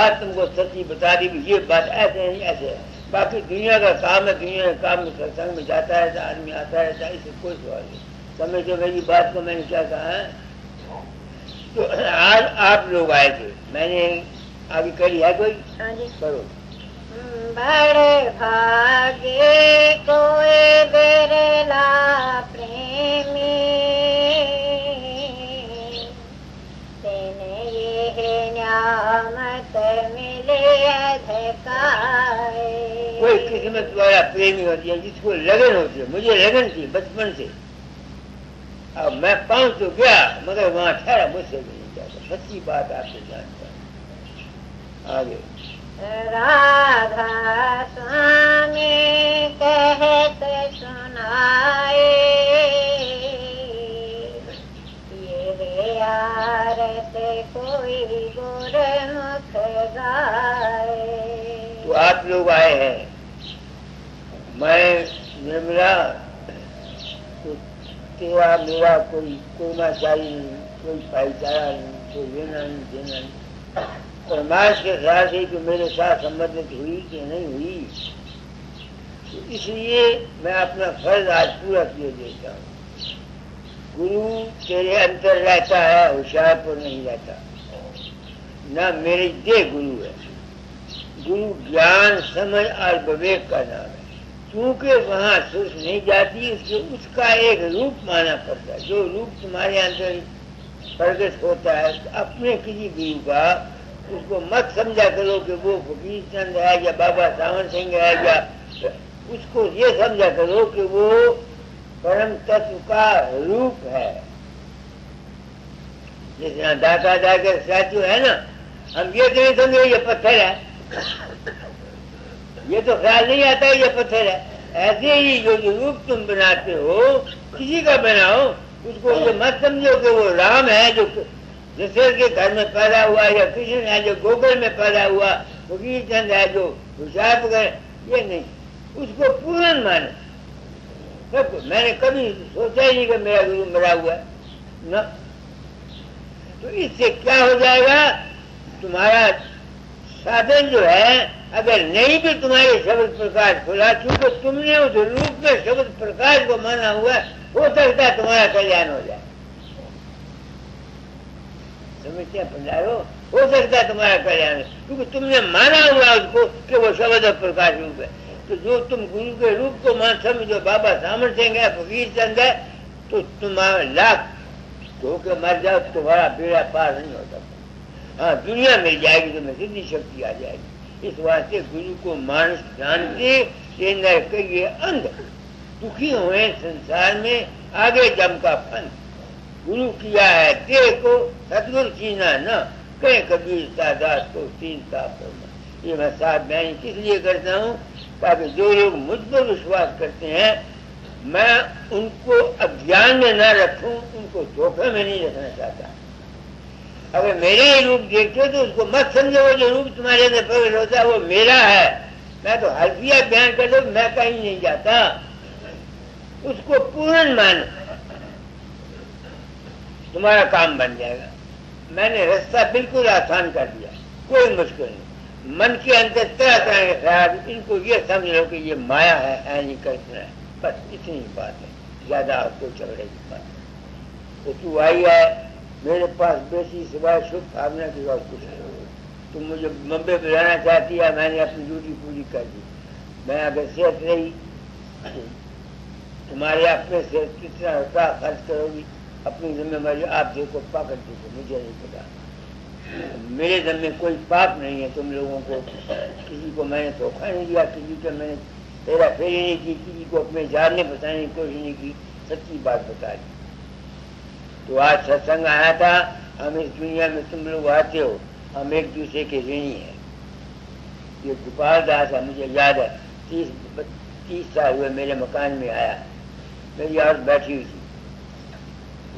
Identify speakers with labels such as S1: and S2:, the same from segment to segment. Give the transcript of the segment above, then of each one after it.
S1: बात तुमको सच्ची बता दी, ये बात ऐसे नहीं ऐसे है। बाकी दुनिया का काम है, दुनिया के काम में सत्संग में जाता है, आदमी आता है, इससे कोई सवाल नहीं। समझो मेरी बात को मैंने क्या कहा है। तो आज आप लोग आए थे, मैंने आगे करी है कोई?
S2: हाँ जी
S1: करो।
S2: बड़े भागे कोई बिरला प्रेमी, तेने ये न्यामत मिले अधिकारे।
S1: कोई किस्मत वाला प्रेमी होती है जिसको लगन होती है। मुझे लगन थी बचपन से, अब मैं पहुंच तो गया मगर वहां ठहरा, मुझसे भी नहीं जाता। सच्ची बात आपसे जानता हूँ। आगे
S2: राधा स्वामी कहते सुनाए, ये यार से कोई गुरमुख गाए।
S1: तो आप लोग आए हैं, मैं निर्मला, तो तेरा मेरा कोई कोमाचारी नहीं, कोई भाईचारा नहीं, कोई लेना नहीं देना नहीं। परमाश के ख्याल से तो मेरे साथ संबंधित हुई कि नहीं हुई, तो इसलिए मैं अपना फर्ज आज पूरा किए देता हूँ। गुरु तेरे अंदर रहता है, होशियारपुर नहीं रहता। न मेरी देह गुरु है। गुरु ज्ञान समझ और विवेक का नाम है। क्योंकि वहाँ सोच नहीं जाती, उसका एक रूप माना पड़ता है। जो रूप तुम्हारे अंदर प्रकट होता है, अपने किसी गुरु का उसको मत समझा करो कि वो फकीर चंद है या बाबा सावन सिंह है, या उसको ये समझा करो कि वो परम तत्व का रूप है। जैसे दाता दाकर स्टैचू है ना, हम ये तो नहीं समझे ये पत्थर है, ये तो ख्याल नहीं आता है ये पत्थर है। ऐसे ही जो रूप तुम बनाते हो, किसी का बनाओ, उसको ये मत समझो कि वो राम है जो दशरथ के घर में पैदा हुआ, या कृष्ण है जो गोकुल में पैदा हुआ, फकीर चंद है जो हुशियार वगैरह, ये नहीं। उसको पूर्ण मानो। सब मैंने कभी सोचा ही नहीं कि मेरा गुरु मरा हुआ है न। तो इससे क्या हो जाएगा, तुम्हारा साधन जो है अगर नहीं भी तुम्हारे शब्द प्रकाश खुला, क्योंकि तुमने उस रूप में शब्द प्रकाश को माना हुआ, हो सकता है तुम्हारा कल्याण हो जाए। समझते पंडारो, हो सकता है तुम्हारा कल्याण, क्योंकि तुमने माना हुआ उसको कि वो शब्द प्रकाश रूप है। तो जो तुम गुरु के रूप को मान समझो, बाबा सामर सिंह है, फकीर चंद है, तो तुम्हारा लाख धोके मर जाओ, तुम्हारा बेड़ा पार नहीं होता। हाँ, दुनिया मिल जाएगी, तुम्हें सिद्धि शक्ति आ जाएगी। इस वास्ते गुरु को मानस जानते ये अंध दुखी हुए संसार में, आगे जम का फन। गुरु किया है देह को, सतगुरु छीना न, कहे कबीर दास को तीन साफ करना। ये मैं साथ मैं किस लिए करता हूँ, ताकि जो लोग मुझ पर विश्वास करते हैं, मैं उनको अज्ञान में न रखूं, उनको धोखे में नहीं रखना चाहता। अगर मेरे ही रूप देखते हो तो उसको मत समझो, वो जो रूप तुम्हारे अंदर प्रकट होता है वो मेरा है। मैं तो हल्फिया बयान कर दो, मैं कहीं नहीं जाता। उसको पूर्ण मानो, तुम्हारा काम बन जाएगा। मैंने रास्ता बिल्कुल आसान कर दिया, कोई मुश्किल नहीं। मन के अंदर तरह तरह के ख्याल, इनको ये समझ लो कि ये माया है, ऐनी करना है, बस इतनी बात है, ज्यादा आपको झगड़े की बात है। तो तू आई है मेरे पास बेसी सिवाय शुभ भावना की और कुछ नहीं। तुम मुझे बम्बे बुलाना चाहती है, मैंने अपनी ड्यूटी पूरी कर दी। मैं अगर सेहत रही, तुम्हारे अपने से कितना रुपया खर्च करोगी, अपनी जिम्मेवारी आप देखो, पाकर देखो, मुझे नहीं पता। मेरे जिम्मे कोई पाप नहीं है। तुम लोगों को किसी को मैंने धोखा नहीं दिया, किसी को मैंने तेरा फेरी नहीं की, किसी को अपने जानने बताने की कोशिश नहीं की, सच्ची बात बता दी। तो आज सत्संग आया था, हम इस दुनिया में तुम लोग आते हो, हम एक दूसरे के ऋणी हैं। ये गोपाल दास है, मुझे याद है, 30 साल हुए मेरे मकान में आया, मेरी औरत बैठी हुई थी।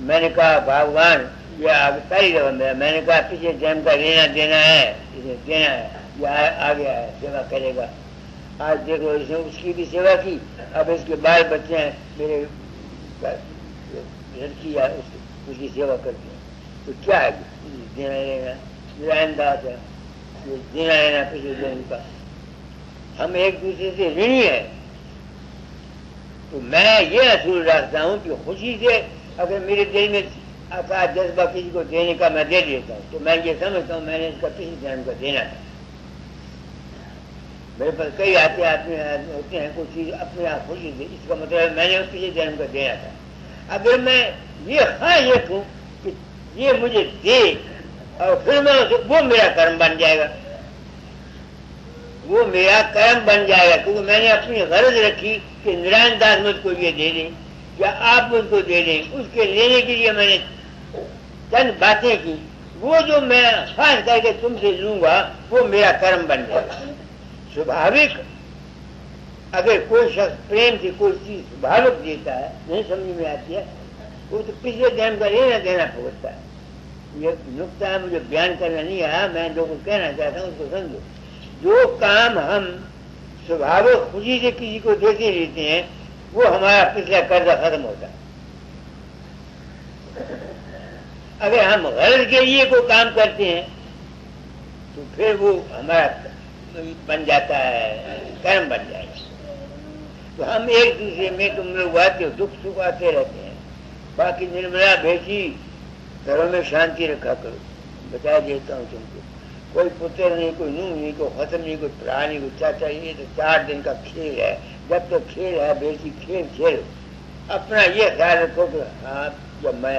S1: मैंने कहा भगवान ये पहली दफा मेरा, मैंने कहा पीछे जन्म का लेना देना है, इसे देना है, ये आ गया है, सेवा करेगा। आज देखो इसने उसकी भी सेवा की, अब इसके बाल बच्चे हैं, मेरे लड़की है उसकी सेवा करती है। तो क्या है देना लेना, मेरा अंदाज है। ये देना लेना पिछले जन्म का, हम एक दूसरे से ऋणी है। तो मैं ये असूल रखता हूँ कि खुशी से अगर मेरे दिल में आता जज्बा किसी को देने का मैं दे देता हूँ, तो मैं ये समझता हूँ मैंने इसका पिछले जन्म का देना था। मेरे पास कई आते होते हैं कुछ चीज अपने आप खुशी से, इसका मतलब मैंने पिछले जन्म का देना था। अगर मैं ये ख्वाहिश हूँ कि ये मुझे दे और फिर मैं उसे, वो मेरा कर्म बन जाएगा, वो मेरा कर्म बन जाएगा, क्योंकि मैंने अपनी गरज रखी कि नारायण दास मुझको ये दे दें या आप मुझको दे दें। उसके लेने के लिए मैंने चंद बातें की, वो जो मैं खास करके तुमसे लूंगा वो मेरा कर्म बन जाएगा। स्वाभाविक अगर कोई शख्स प्रेम से कोई चीज स्वाभाविक देता है, नहीं समझ में आती है, वो तो पिछले जन्म का लेना देना भुगतता है। ये नुक्ता है, मुझे बयान करना नहीं आया, मैं जो कुछ कहना चाहता हूँ उसको समझो। जो काम हम स्वाभाविक खुशी से किसी को देते रहते हैं वो हमारा पिछला कर्जा खत्म होता है। अगर हम गरज के लिए कोई काम करते हैं तो फिर वो हमारा बन जाता है, कर्म बन जाएगा। तो हम एक दूसरे में, तुम लोग आते हो, दुख सुख आते रहते हैं। बाकी निर्मला भेजी घरों में शांति रखा करो, बता देता हूँ तुमको। कोई पुत्र नहीं, कोई नूह नहीं, कोई खत्म नहीं, कोई भरा नहीं, कोई चाचा। ये तो 4 दिन का खेल है, जब तक खेल है बेटी खेल खेल। अपना ये ख्याल रखो कि हाँ जब मैं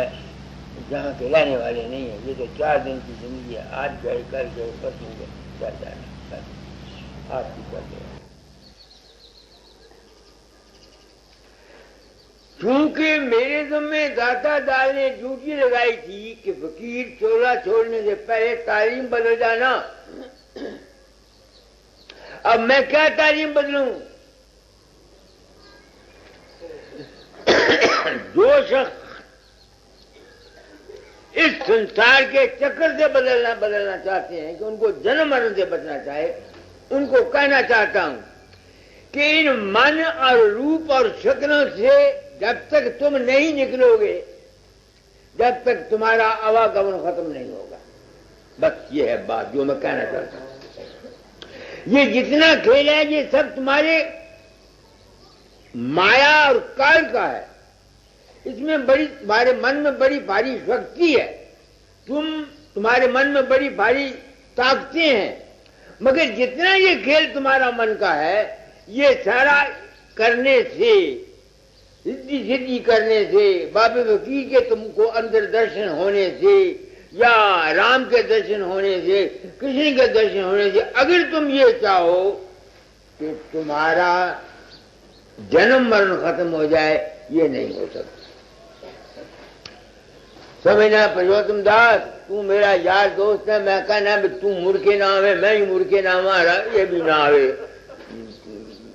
S1: जहाँ के रहने वाले नहीं है, ये तो 4 दिन की जिंदगी है, आज गए कल गए परसों गए, चल जाना आपकी कर दे। क्योंकि मेरे ज़िम्मे दाता दाल ने ड्यूटी लगाई थी कि फकीर चोला छोड़ने से पहले तालीम बदल जाना। अब मैं क्या तालीम बदलूं? जो शख्स इस संसार के चक्कर से बदलना चाहते हैं, कि उनको जन्म मरण से बचना चाहे, उनको कहना चाहता हूं कि इन मन और रूप और शक्लों से जब तक तुम नहीं निकलोगे, जब तक तुम्हारा आवागमन खत्म नहीं होगा। बस ये है बात जो मैं कहना चाहता हूं। ये जितना खेल है ये सब तुम्हारे माया और काल का है। इसमें बड़ी, तुम्हारे मन में बड़ी भारी शक्ति है, तुम्हारे मन में बड़ी भारी ताकतें हैं, मगर जितना ये खेल तुम्हारा मन का है, ये सारा करने से, सिद्धि करने से, बाबे वकील के तुमको अंदर दर्शन होने से, या राम के दर्शन होने से, कृष्ण के दर्शन होने से, अगर तुम ये चाहो कि तुम्हारा जन्म मरण खत्म हो जाए, ये नहीं हो सकता। समझना पुरुषोत्तम दास, तू मेरा यार दोस्त है, मैं कहना तू मुड़ के ना आवे, मैं ही मुड़ के ना आवा, ये भी ना आवे,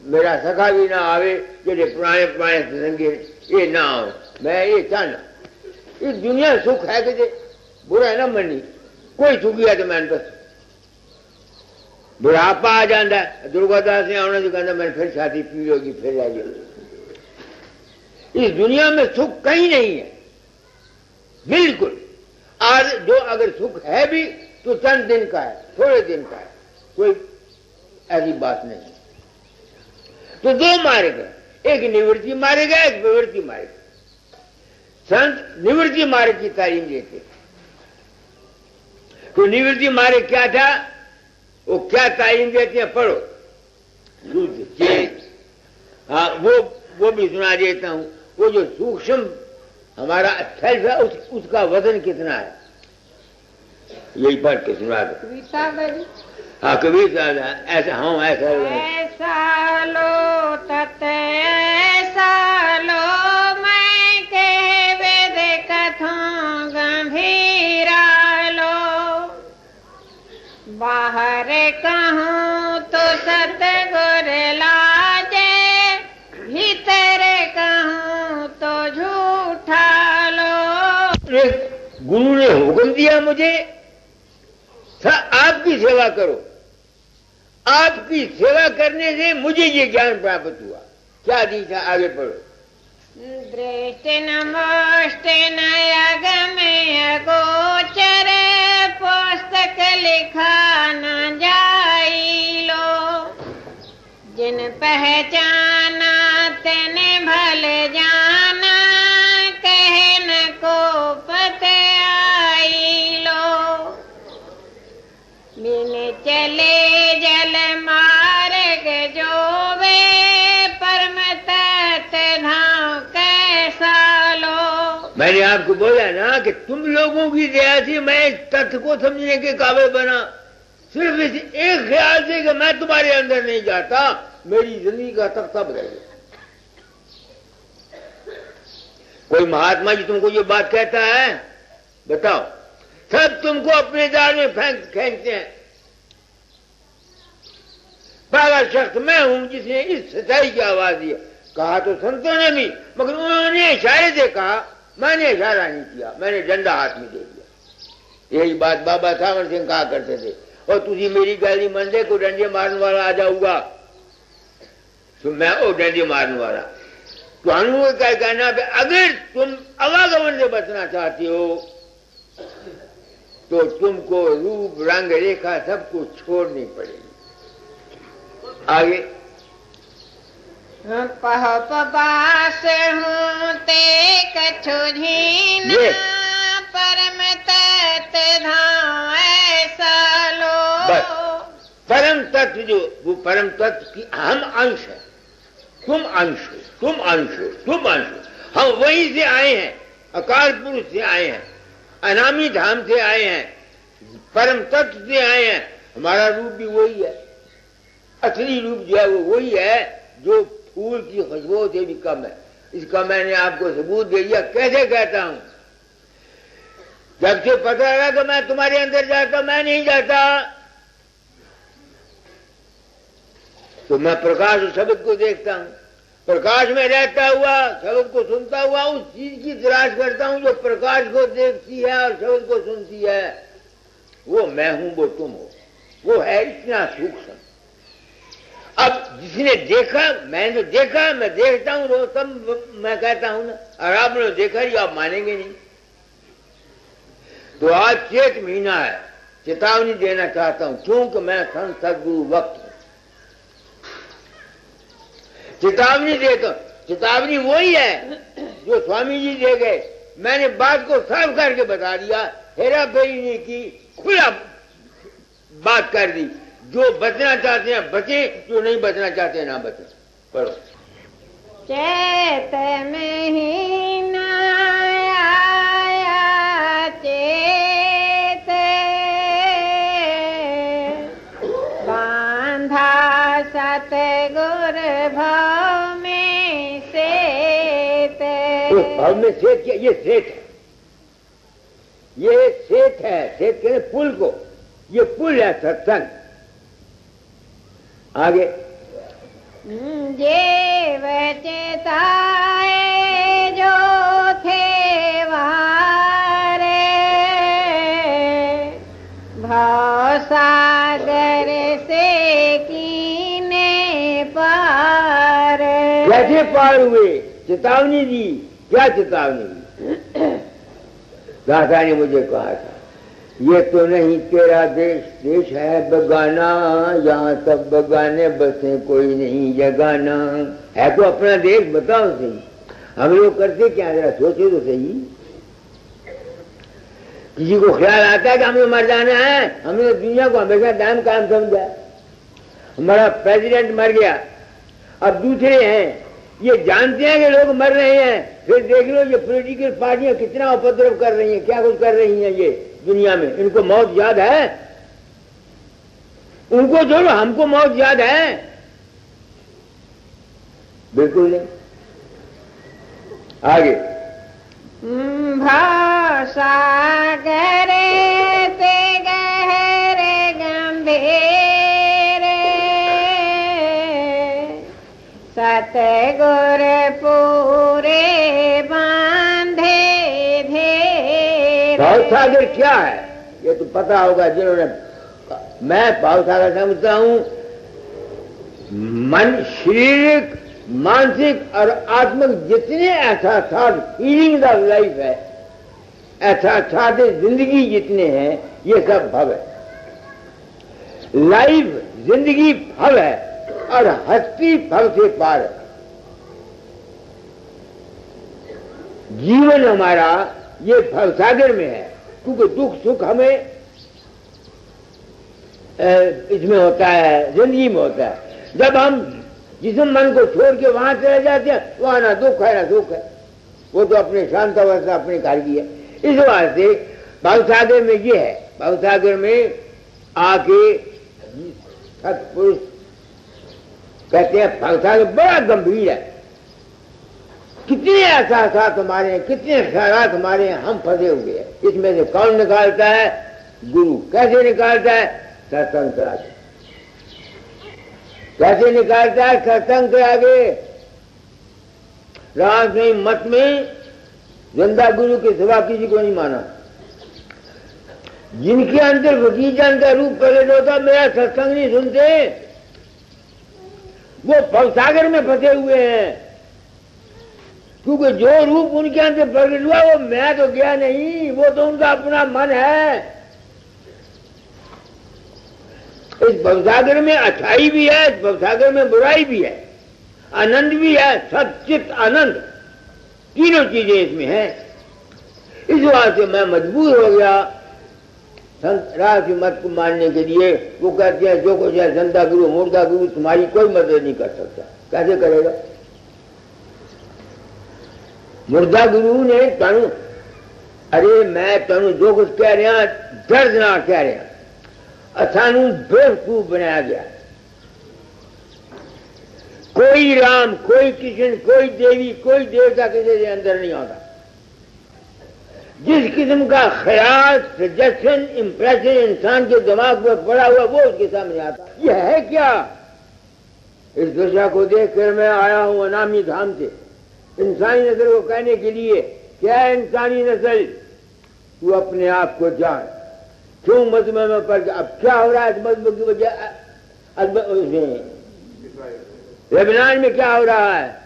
S1: मेरा सखा भी ना आवे, जेडे पुराने संगी ये ना हो। मैं ये चाहना इस दुनिया सुख है कि बुरा है ना मनी, कोई सुखी है तो मैं बस बुढ़ापा आ जाता है। दुर्गादास ने आने जो कहता मैंने फिर शादी पी होगी, फिर लाइए। इस दुनिया में सुख कहीं नहीं है बिल्कुल। और जो अगर सुख है भी तो चंद दिन का है, थोड़े दिन का है, कोई ऐसी बात नहीं। तो 2 मार्ग है, एक निवृत्ति मार्ग है, एक प्रवृत्ति मार्ग। संत निवृत्ति मार्ग की तालीम देते। तो निवृत्ति मार्ग क्या था, वो क्या तालीम देते हैं, पढ़ो। हाँ वो भी सुना देता हूं। वो जो सूक्ष्म हमारा सेल्फ है, उसका वजन कितना है, यही पढ़ के सुना दो। हाँ कविता ऐसा, हाँ ऐसा
S2: लो तत ऐसा लो, मैं कह वेद कथों गंभीरा लो। बाहर कहूँ तो सतगुर लाजे, भीतर कहूँ तो झूठा लो।
S1: गुरु ने हुक्म दिया मुझे आपकी सेवा करो, आपकी सेवा करने से मुझे ये ज्ञान प्राप्त हुआ। क्या दीक्षा, आगे पढ़ो।
S2: दृष्टि नमोष्टि नयगमय गोचर, पुस्तक पुस्तक लिखा न जाई लो, जिन पहचाना तेने भल जाना, कहन को पते आई लो। बिन चले जल मार्ग जोवे, परम तत्व धाम कैसा लो।
S1: मैंने आपको बोला ना कि तुम लोगों की दया से मैं इस तथ्य को समझने के काबिल बना, सिर्फ इस एक ख्याल से कि मैं तुम्हारे अंदर नहीं जाता, मेरी जिंदगी का तक सब रह गया। कोई महात्मा जी तुमको ये बात कहता है, बताओ, सब तुमको अपने जाल में फेंकते हैं। पहला शख्स मैं हूं जिसने इस सच्चाई की आवाज दी। कहा तो संतों ने भी, मगर उन्होंने इशारे से कहा, मैंने इशारा नहीं किया, मैंने डंडा हाथ में दे दिया। यही बात बाबा सामर सिंह कहा करते थे। और तुझी मेरी गाली मन दे, को डंडे मारने वाला आ जाऊंगा तो मैं ओ डंडे मारने वाला। तो अनुभव क्या कहना है, अगर तुम आवागमन से बचना चाहते हो तो तुमको रूप रंग रेखा सब कुछ छोड़नी पड़ेगी। आगे
S2: पहपबास हूँ ते कछु झीना, परम तत्व धाम ऐसा लो।
S1: परम तत्व जो वो परम तत्व की हम अंश है, तुम अंश हो, तुम अंश हो, तुम अंश हो। हम वहीं से आए हैं, अकाल पुरुष से आए हैं, अनामी धाम से आए हैं, परम तत्व से आए हैं। हमारा रूप भी वही है, असली रूप जो है वो वही है जो फूल की खुशबू से भी कम है। इसका मैंने आपको सबूत दे दिया। कैसे कहता हूं, जब से पता लगा कि मैं तुम्हारे अंदर जाता, मैं नहीं जाता, तो मैं प्रकाश और शब्द को देखता हूं, प्रकाश में रहता हुआ शब्द को सुनता हुआ उस चीज की तलाश करता हूं जो प्रकाश को देखती है और शब्द को सुनती है। वो मैं हूं, वो तुम हो, वो है इतना सूक्ष्म। अब जिसने देखा, मैंने तो देखा, मैं देखता हूं रोज, तब मैं कहता हूं ना, और आपने देखा ही, आप मानेंगे नहीं। तो आज चेत महीना है, चेतावनी देना चाहता हूं, क्योंकि मैं संत सदगुरु वक्त हूं, चेतावनी देता हूं। चेतावनी वही है जो स्वामी जी दे गए। मैंने बात को साफ करके बता दिया, हेरा फेरी नहीं की, खुला बात कर दी। जो बचना चाहते हैं बचे, जो नहीं बचना चाहते ना बचे। पढ़ो।
S2: चैत महीना आया चेत, बांधा सतगुर भाव में सेत।
S1: भाव में सेत क्या? ये सेत है, ये सेत है। सेत कहते पुल को, ये पुल है सत्संग। आगे
S2: जेव चेताए जो थे वारे, भाव सागर से कीने पार।
S1: कैसे पार हुए? चेतावनी दी। क्या चेतावनी दी? दादा ने मुझे कहा था, ये तो नहीं तेरा देश, देश है बगाना, यहाँ सब बगाने बसे, कोई नहीं जगाना। है तो अपना देश, बताओ सही। हम लोग करते क्या, जरा सोचो तो सही। किसी को ख्याल आता है कि हमें मर जाना है? हमने दुनिया को हमेशा दाम काम समझा। हमारा प्रेसिडेंट मर गया, अब दूसरे हैं, ये जानते हैं कि लोग मर रहे हैं, फिर देख लो ये पॉलिटिकल पार्टियां कितना उपद्रव कर रही हैं, क्या कुछ कर रही हैं ये दुनिया में। इनको मौत याद है? उनको छोड़ो, हमको मौत याद है? बिल्कुल नहीं। आगे
S2: भासागर ते गहरे गंभीर, सतगुर पूरे बांधे धेर।
S1: भावसागर क्या है ये तो पता होगा जिन्होंने। मैं भावसागर समझता हूं मन, शारीरिक, मानसिक और आत्मिक जितने एहसास फीलिंग ऑफ लाइफ है, एहसास जिंदगी जितने हैं, ये सब भव है। लाइफ जिंदगी भव है और हस्ती भव से पार है। जीवन हमारा ये भवसागर में है, क्योंकि दुख सुख हमें इसमें होता है, जिंदगी में होता है। जब हम जिसम मन को छोड़ के वहां चले जाते हैं, वहां ना दुख है ना सुख है, वो तो अपने शांत अवस्था अपने कार्य की है। इस वास्ते भवसागर में ये है, भवसागर में आके सत्पुरुष कहते हैं भवसागर बड़ा गंभीर है। कितने एहसास हमारे हैं, कितने ख्यालात हमारे हैं, हम फंसे हुए हैं। इसमें से कौन निकालता है? गुरु। कैसे निकालता है? सत्संग करा के। कैसे निकालता है? सत्संग करा के। रामस्वामी मत में जिंदा गुरु के सिवा किसी को नहीं माना। जिनके अंदर फकीरजान का रूप प्रकट होता, मेरा सत्संग नहीं सुनते, वो भवसागर में फंसे हुए हैं। क्योंकि जो रूप उनके अंदर प्रकट हुआ वो मैं तो गया नहीं, वो तो उनका अपना मन है। इस भवसागर में अच्छाई भी है, इस भवसागर में बुराई भी है, आनंद भी है, सच्चित आनंद, तीनों चीजें इसमें हैं। इस बात से मैं मजबूर हो गया राशि मत को मानने के लिए। वो कहते हैं जो कुछ है संता गुरु मुर्दा गुरु तुम्हारी कोई मदद नहीं कर सकता। कैसे करेगा? मुर्दा गुरु ने तनु, अरे मैं तनु जो कुछ कह रहा दर्दनाक कह रहा, असानू बेवकूफ बनाया गया। कोई राम, कोई कृष्ण, कोई देवी, कोई देवता किसी के अंदर नहीं आता। जिस किस्म का ख्याल, सजेशन, इंप्रेशन इंसान के दिमाग में पड़ा हुआ वो उसके सामने आता। यह है क्या? इस दशा को देखकर मैं आया हूं अनामी धाम से इंसानी नस्ल को कहने के लिए। क्या है इंसानी नस्ल? तू अपने आप को जान। क्यों मजमे में पड़ गया? अब क्या हो रहा है इस मजमे की वजह? लेबनान में क्या हो रहा है?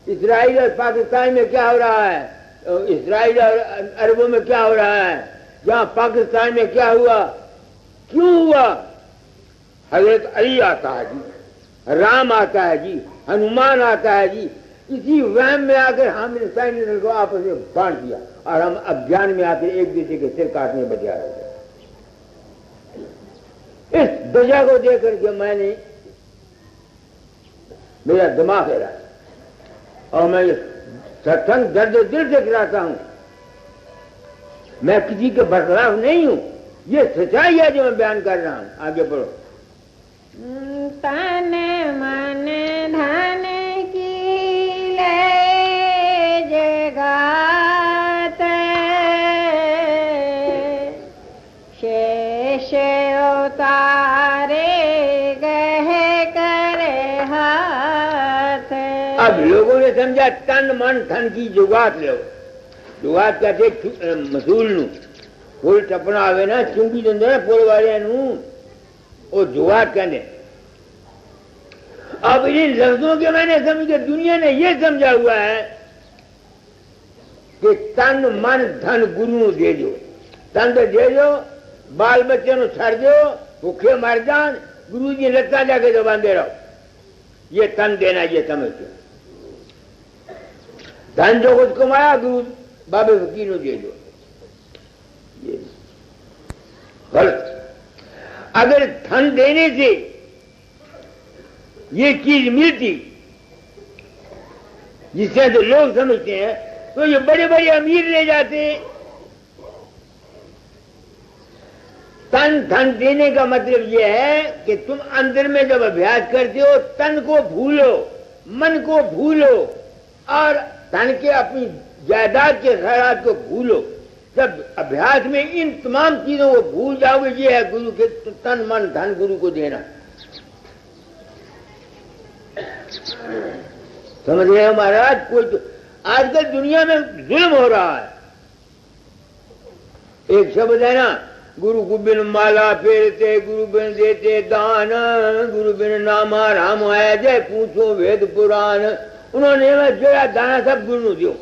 S1: इसराइल और पाकिस्तान में क्या हो रहा है? इसराइल और अरबों में क्या हो रहा है? जहां पाकिस्तान में क्या हुआ? क्यों हुआ? हजरत अली आता है जी, राम आता है जी, हनुमान आता है जी। इसी वहम में आकर हम इंसानी नस्ल को आपस में बांट दिया और हम अज्ञान में आकर एक दूसरे के सिर काटने बजा रहे थे। इस दशा को देख करके मैंने, मेरा दिमाग हिला और मैं सत्संग दर्द दिल से कराता हूं। मैं किसी के बरखलाफ नहीं हूं, ये सच्चाई है जो मैं बयान कर रहा हूं। आगे बढ़ो।
S2: तन मन धन की ले जगात शेष उतारे गहे करे हाथ।
S1: अब लोगों ने समझा तन मन धन की जुगात लो। जुगात कहते मसूल नू फूल टपना आवे ना, चुंगी देंगे ना फूल वाले नू, वो जुगात कहने। अब इन लफ्जों के मैंने समझा, दुनिया ने ये समझा हुआ है कि तन मन धन गुरु दे दो। तन तो दे दो, बाल बच्चे नु छड़ दो, भूखे मर जान, गुरु जी लत्ता जाके दबा दे रहो। ये तन देना, ये समझते। धन जो कुछ कमाया गुरु बाबे फकीर को दे दो, ये गलत। अगर धन देने से ये चीज मिलती जिससे तो लोग समझते हैं, तो ये बड़े बड़े अमीर ले जाते। तन धन देने का मतलब ये है कि तुम अंदर में जब अभ्यास करते हो, तन को भूलो, मन को भूलो और धन के अपनी जायदाद के ख्यालात को भूलो। जब अभ्यास में इन तमाम चीजों को भूल जाओगे, ये है गुरु के तन मन धन गुरु को देना। समझ रहे हो महाराज? कोई तो आजकल दुनिया में जुल्म हो रहा है। एक शब्द है ना, गुरु को बिन माला फेरते, गुरु बिन देते दान, गुरु बिन नामा राम है जय पूछो वेद पुराण। उन्होंने जोड़ा दाना सब गुरु दो।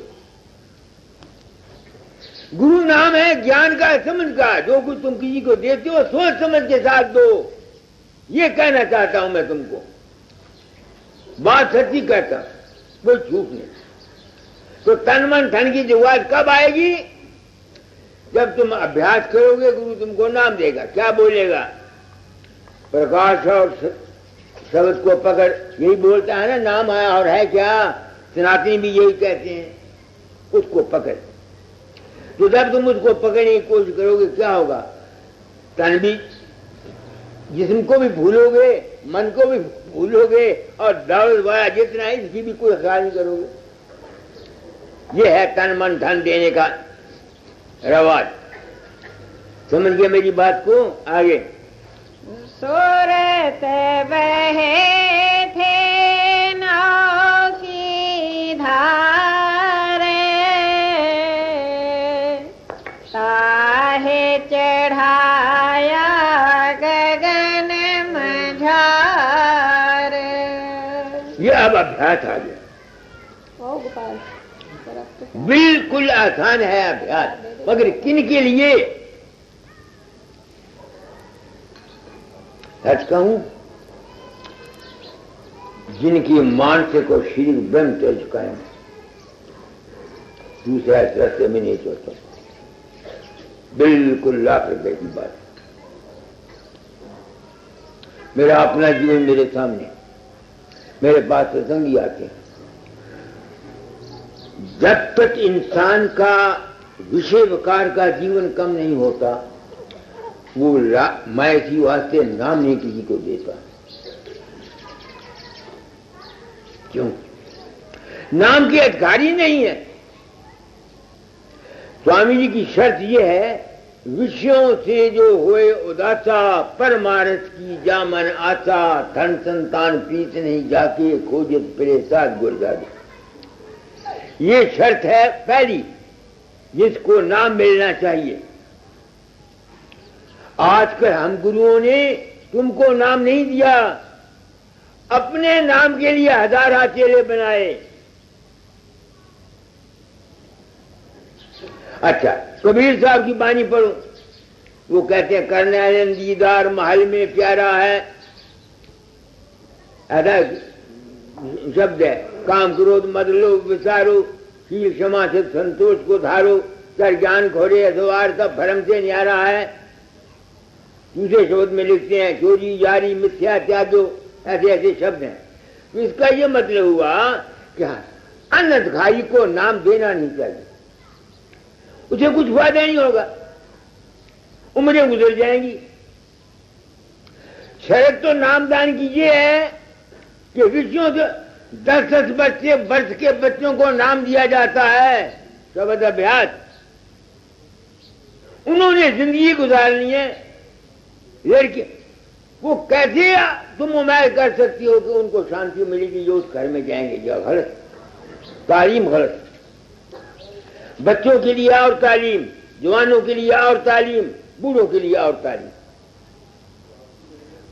S1: गुरु नाम है ज्ञान का, समझ का। जो कुछ तुम किसी को देते हो सोच समझ के साथ दो। ये कहना चाहता हूं मैं तुमको, बात सच्ची कहता, कोई झूठ नहीं। तो तन मन धन की जुगात कब आएगी? जब तुम अभ्यास करोगे, गुरु तुमको नाम देगा। क्या बोलेगा? प्रकाश और शब्द को पकड़, यही बोलता है ना, नाम आया और है क्या? सनातनी भी यही कहते हैं, उसको पकड़। तो जब तुम उसको पकड़ने की कोशिश करोगे, क्या होगा? तन भी, जिस्म को भी भूलोगे, मन को भी भूलोगे, और दौलत वाला जितना है इसकी भी कोई ख्याल नहीं करोगे। ये है तन मन धन देने का रवाज। समझ गए मेरी बात को? आगे
S2: सूरत बहे थे नाव की धारे, ताहे चढ़ाया गगन मझार।
S1: ये अब अभ्यास आ गया।
S2: ओ गोपाल,
S1: बिल्कुल आसान है अभ्यास, मगर किन के लिए? सच कहूं, जिनकी मानसिक और शरीर ब्रह्म तेज चुका है, दूसरा इस रास्ते में नहीं सोचता। बिल्कुल लाख रुपए की बात। मेरा अपना जीवन मेरे सामने, मेरे पास सत्संगी आते हैं। जब तक इंसान का विषय विकार का जीवन कम नहीं होता, वो मैं इसी वास्ते नाम नहीं किसी को देता। क्यों? नाम के अधिकारी नहीं है। स्वामी जी की शर्त यह है, विषयों से जो होए उदासा, परमारथ की जा मन आशा, धन संतान प्रीत नहीं जाके, खोजत फिरे साथ गुरदारी। ये शर्त है पहली, जिसको नाम मिलना चाहिए। आजकल हम गुरुओं ने तुमको नाम नहीं दिया, अपने नाम के लिए हजारा चेले बनाए। अच्छा, कबीर साहब की बानी पढ़ो, वो कहते हैं करने दीदार महल में प्यारा है, ऐसा शब्द है। काम क्रोध मद लोभ विचारो, शील क्षमा से संतोष को धारो, कर ज्ञान खोरे अधवार तब भरम से न्यारा है। दूसरे शब्द में लिखते हैं चोरी जारी मिथ्या त्यागो, ऐसे ऐसे शब्द हैं। तो इसका ये मतलब हुआ कि अनधिकारी को नाम देना नहीं चाहिए, उसे कुछ फायदा नहीं होगा, उम्रें गुजर जाएंगी। शर्त तो नामदान की ये है कि विषयों से 10-10 वर्ष के बच्चों को नाम दिया जाता है, शब्द अभ्यास। उन्होंने जिंदगी गुजारनी है, लड़के वो कैसे तुम उम्मीद कर सकती हो कि उनको शांति मिलेगी जो उस घर में जाएंगे? जो गलत तालीम, गलत। बच्चों के लिए और तालीम, जवानों के लिए और तालीम, बूढ़ों के लिए और तालीम।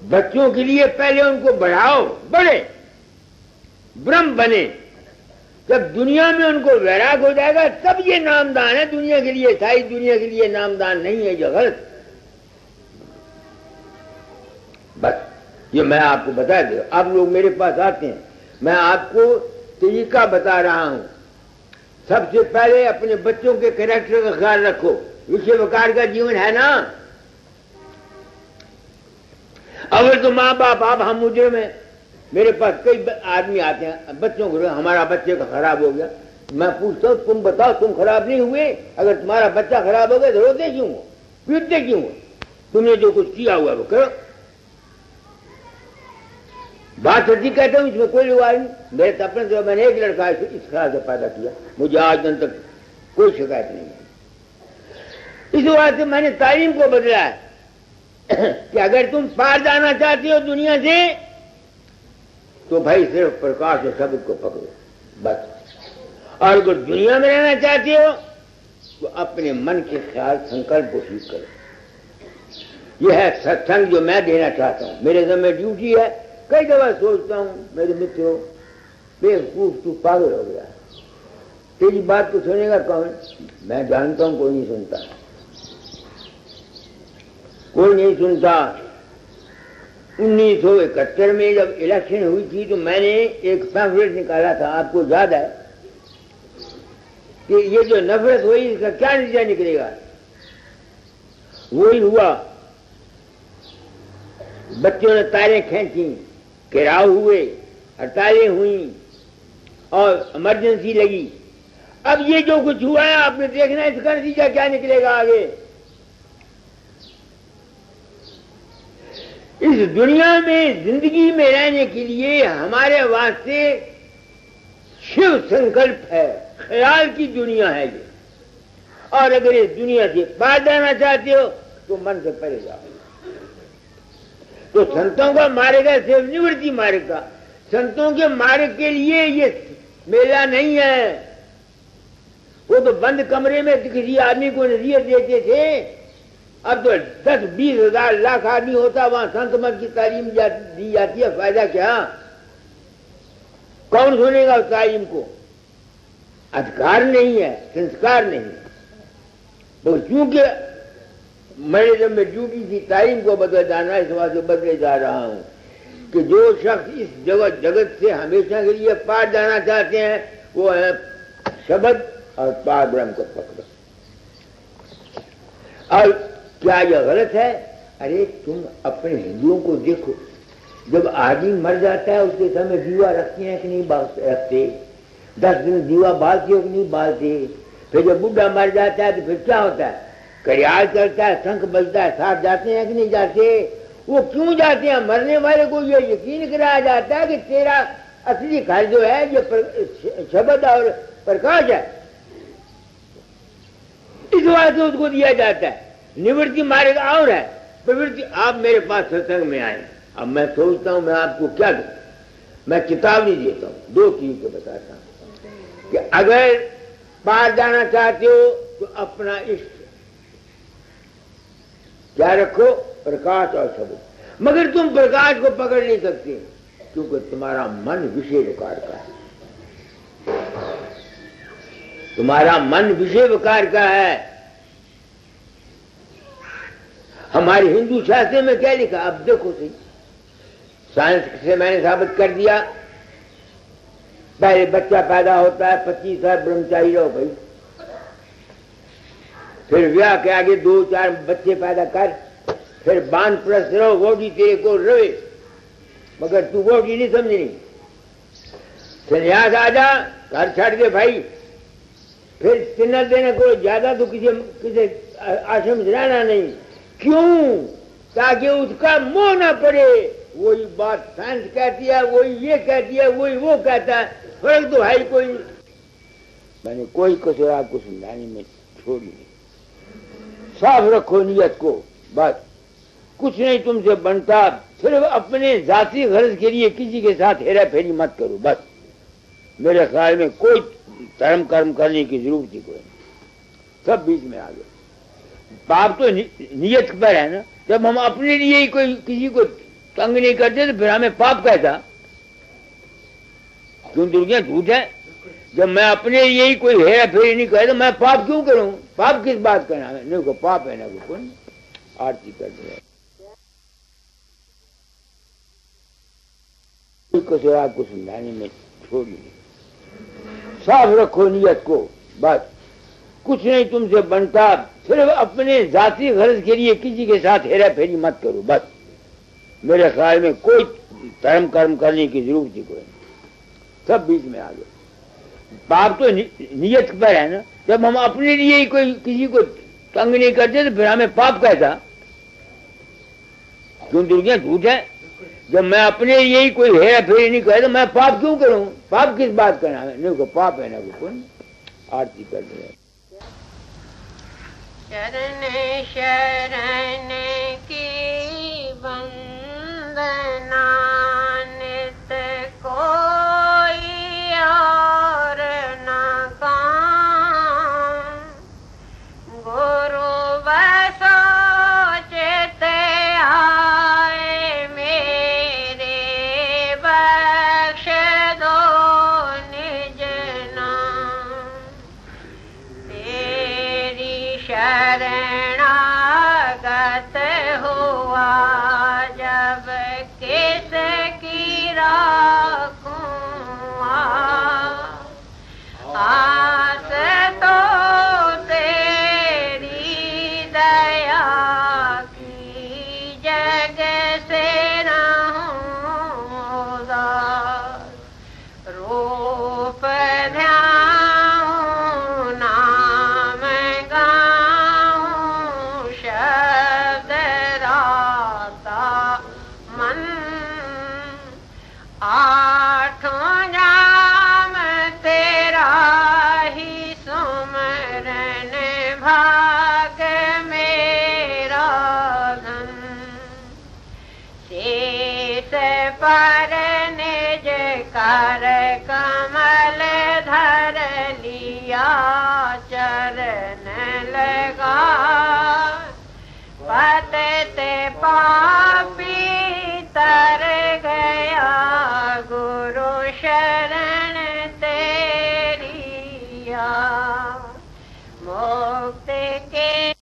S1: बच्चों के लिए पहले उनको बढ़ाओ, बड़े ब्रह्म बने। जब दुनिया में उनको वैराग हो जाएगा तब ये नामदान है दुनिया के लिए, सारी दुनिया के लिए नामदान नहीं है जो गलत। बस ये मैं आपको बता दे। आप लोग मेरे पास आते हैं, मैं आपको तरीका बता रहा हूं। सबसे पहले अपने बच्चों के कैरेक्टर का ख्याल रखो। विषय विकार का जीवन है ना। अगर तो माँ बाप आप हम मुझे में, मेरे पास कई आदमी आते हैं, बच्चों को हमारा बच्चे का खराब हो गया। मैं पूछता हूं तुम बताओ तुम खराब नहीं हुए? अगर तुम्हारा बच्चा खराब हो गया तो रोते क्यों हो, पीटते क्यों हो? तुमने जो कुछ किया हुआ वो करो। बात सच्ची कहता हूं, इसमें कोई रिवाज नहीं। मेरे अपने जो मैंने एक लड़का इस ख्याल से पैदा किया, मुझे आज दिन तक कोई शिकायत नहीं है। इस बात से मैंने तालीम को बदला है कि अगर तुम पार जाना चाहते हो दुनिया से तो भाई सिर्फ प्रकाश और शब्द को पकड़ो बस। और अगर दुनिया में रहना चाहते हो तो अपने मन के ख्याल संकल्प को ठीक करो। यह है सत्संग जो मैं देना चाहता हूं। मेरे जिम्मे ड्यूटी है। कई दफा सोचता हूं मेरे मित्रों, बेवकूफ तू पागल हो गया, तेरी बात को सुनेगा कौन? मैं जानता हूं कोई नहीं सुनता, कोई नहीं सुनता। 1971 में जब इलेक्शन हुई थी तो मैंने एक पैम्फलेट निकाला था, आपको याद है कि ये जो नफरत हुई इसका क्या नतीजा निकलेगा? वही हुआ। बच्चों ने तारें खींची, घेराव हुए, हड़तालें हुई और इमरजेंसी लगी। अब ये जो कुछ हुआ है आपने देखना है, इसका नतीजा क्या निकलेगा आगे। इस दुनिया में जिंदगी में रहने के लिए हमारे वास्ते शिव संकल्प है, ख्याल की दुनिया है ये। और अगर इस दुनिया से पार जाना चाहते हो तो मन से परे जाओ। तो संतों का मार्ग है सिर्फ निवृत्ति मार्ग का। संतों के मार्ग के लिए ये मेला नहीं है। वो तो बंद कमरे में किसी आदमी को नसीहत देते थे, अब तो 10-20 हजार लाख आदमी होता, वहां संत मत की तालीम दी जाती है। फायदा क्या? कौन सुनेगा उस तालीम को? अधिकार नहीं है, संस्कार नहीं है। तो क्योंकि मैंने जब मैं ड्यूटी थी तालीम को बदल जाना, इस बात से बदले जा रहा हूं कि जो शख्स इस जगत से हमेशा के लिए पार जाना चाहते हैं वो है शब्द और पार ब्रह्म को पकड़ो। और क्या यह गलत है? अरे तुम अपने हिंदुओं को देखो, जब आदमी मर जाता है उसके समय दीवा रखते हैं कि नहीं रखते? 10 दिन दीवा बालते हो कि नहीं बालते? फिर जब बुढ़ा मर जाता है तो फिर क्या होता है? कड़ियाल चलता है, शंख बजता है, साथ जाते हैं कि नहीं जाते? वो क्यों जाते हैं? मरने वाले को ये यकीन कराया जाता है कि तेरा असली घर जो है ये शब्द और प्रकाश है, इस बात से उसको दिया जाता है। निवृत्ति मार्ग और है, प्रवृत्ति। आप मेरे पास सत्संग में आए, अब मैं सोचता हूं मैं आपको क्या दूं? मैं चेतावनी देता हूं, 2 चीजें बताता हूं कि अगर पार जाना चाहते हो तो अपना इष्ट क्या रखो? प्रकाश और शब्द। मगर तुम प्रकाश को पकड़ नहीं सकते क्योंकि तुम्हारा मन विषय विकार का है। तुम्हारा मन विषय विकार का है। हमारे हिंदू शास्त्र में क्या लिखा? अब देखो सही, साइंस से मैंने साबित कर दिया। पहले बच्चा पैदा होता है, 25 साल ब्रह्मचारी रहो भाई, फिर ब्याह के आगे 2-4 बच्चे पैदा कर, फिर बांध प्रस्त रहो, वोटी तेरे को रोए मगर तू वोटी नहीं समझनी। संन्यास आ जा, घर छाड़ दे भाई, फिर चिन्ह देने को ज्यादा तो किसी आश्रम से रहना नहीं। क्यों? ताकि उसका मोह ना पड़े। वही बात साइंस कहती है, वही ये कहती है, वही वो कहता है, फर्क तो है ही कोई। मैंने कोई कसर आपको समझाने में छोड़ी नहीं। साफ रखो नियत को, बस कुछ नहीं तुमसे बनता। सिर्फ अपने जाती गर्ज के लिए किसी के साथ हेरा फेरी मत करो। बस मेरे ख्याल में कोई धर्म कर्म करने की जरूरत ही कोई नहीं, सब बीच में आ गए। पाप तो नियत पर है ना। जब हम अपने लिए ही कोई किसी को तंग नहीं करते तो फिर हमें पाप कैसा? क्यों दुनिया झूठ है? जब मैं अपने लिए ही कोई हेरा फेरी नहीं करे तो मैं पाप क्यों करूं? पाप किस बात का नाम है? नहीं को पाप है ना को कौन आरती कर रहे हैं। कसर आपको समझाने में छोड़ी नहीं। साफ रखो नियत को, बस कुछ नहीं तुमसे बनता। सिर्फ अपने जाती गर्ज के लिए किसी के साथ हेरा फेरी मत करो। बस मेरे ख्याल में कोई धर्म कर्म करने की जरूरत ही कोई नहीं, सब बीच में आ गए। पाप तो नियत पर है ना। जब हम अपने लिए ही कोई किसी को तंग नहीं करते तो फिर हमें पाप कैसा? क्यों दुनिया झूठ है? जब मैं अपने लिए ही कोई हेरा फेरी नहीं करे तो मैं पाप क्यों करूं? पाप किस बात का नाम है? नहीं को पाप है ना को कौन आरती कर रहे हैं।
S2: शरण शरण की वंदना नित कोई और न काम, गुरु बसो चित आए मेरे, बख्श दो निज नाम। की राखूं आस तो तेरी दया की जग से रहूं उदास रूप ध्याऊं नाम गाऊं शब्द राता मन आठों जाम तेरा ही सुमरन भाग मेरा धन शेष पर निज कर कमल धर लिया चरण लगा पतते पापी तर गया गुरु शरण तेरी आ